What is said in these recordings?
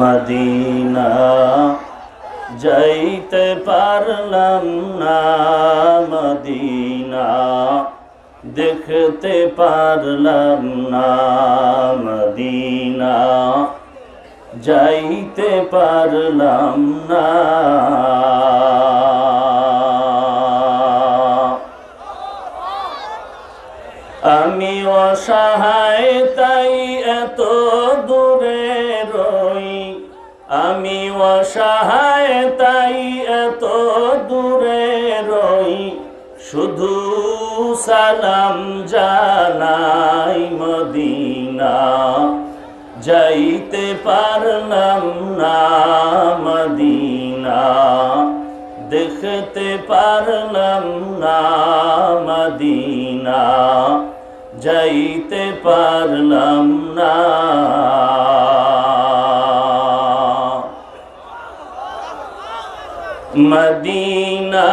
Medina যাইতে পারলাম না, মদিনা দেখতে পারলাম না, মদিনা যাইতে পারলাম না। আমি অসহায় তাই এত দূরে রই, আমি অসহায় তাই এত দূরে রই, শুধু সালাম জানাই মদিনা যাইতে পারলাম না, মদিনা দেখতে পারলাম না, মদিনা যাইতে পারলাম না। মদিনা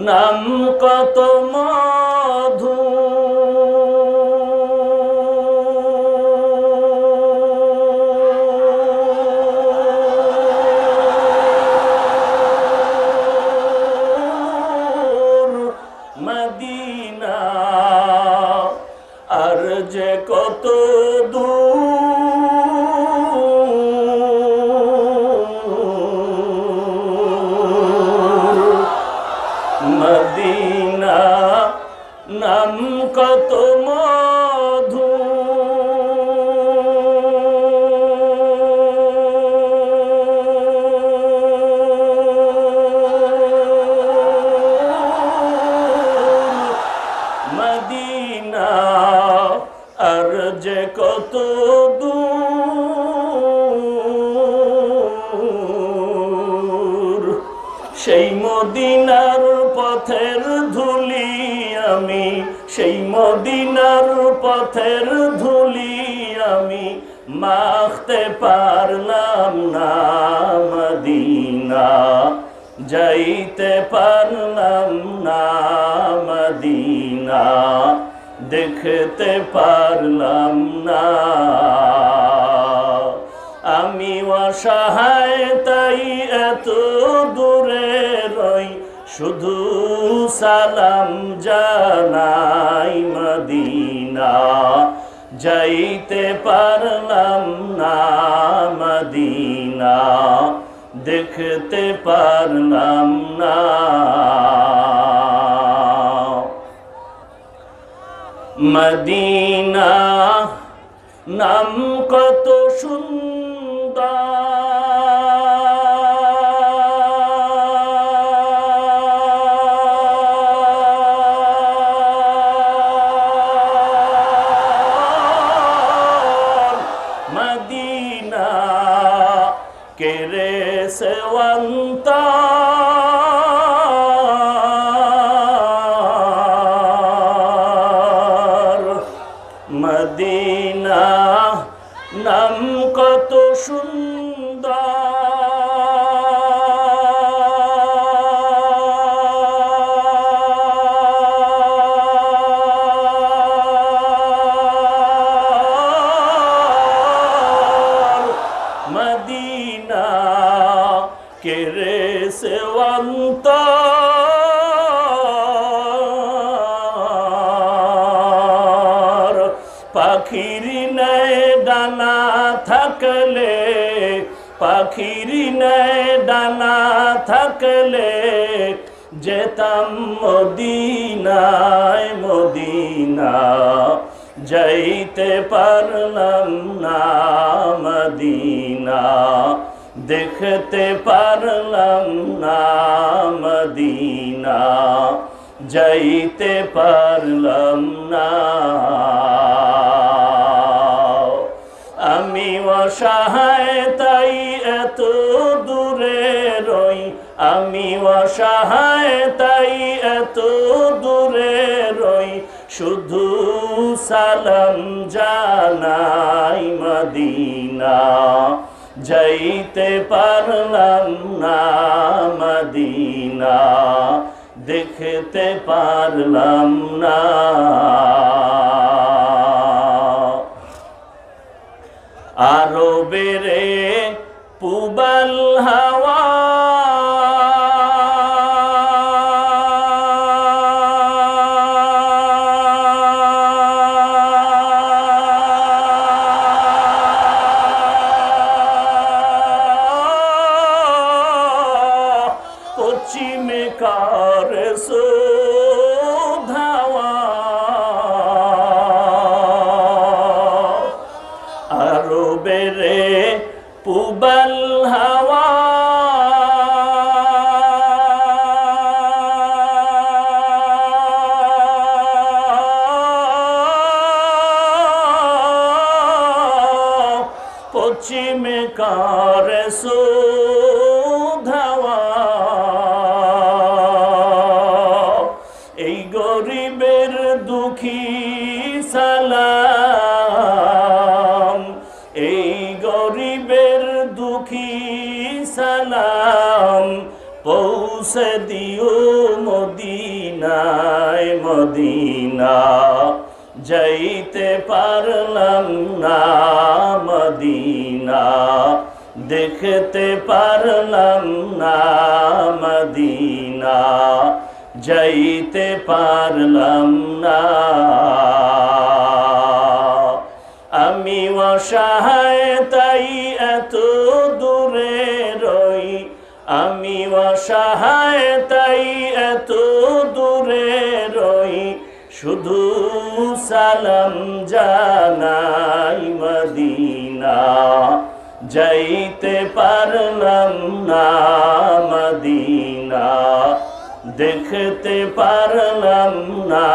নাম কত মধু, মদিনা আর যে কত দূর, মদিনা নাম কত মধু, মদিনা আর যে কত দূর, সেই মদিনার পথের ধুলি আমি, সেই মদিনার পথের ধুলি আমি মাখতে পারলাম না, মদিনা যাইতে পারলাম না, মদিনা দেখতে পারলাম না। আমি অসহায় তাই এত দূরে রই, শুধু সালাম জানাই মদিনা যাইতে পারলাম না, মদিনা দেখতে পারলাম না। মদিনা নাম কত সুন্দর, মদিনা কেরে সেওয়ান্তা, মদিনা নাম কত সুন্দর, মদিনা কেরে সেওয়ান্তা, পাখির নেয় ডানা থাকলে, পাখির নেয় ডানা থাকলে যেতাম মদিনায়, মদিনা যাইতে পারলাম না, মদিনা দেখতে পারলাম না, মদিনা যাইতে পারলাম না। আমি অসহায় তাই এত দূরে রই, আমি অসহায় তাই এত দূরে রই, শুধু সালাম জানাই মদিনা যাইতে পারলাম না, মদিনা দেখতে পারলাম না। আরবেরে পুবাল হাওয়া পশ্চিমে কার ধাওয়া আরবেরে পুবাল হাওয়া পশ্চিমে কার ধাওয়া এই গরিবের দুঃখী সালাম এই গরিবের দুঃখী সালাম পৌঁছে দিও মদিনায় মদিনা যাইতে পারলাম না মদিনা দেখতে পারলাম না মদিনা যাইতে পারলাম না আমি অসহায় তাই এত দূরে রই আমি অসহায় তাই এত দূরে রই শুধু সালাম জানাই মদিনা যাইতে পারলাম না মদিনা দেখতে পারলাম না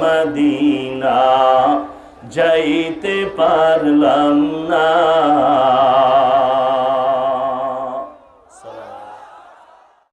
মদিনা যাইতে পারলাম না।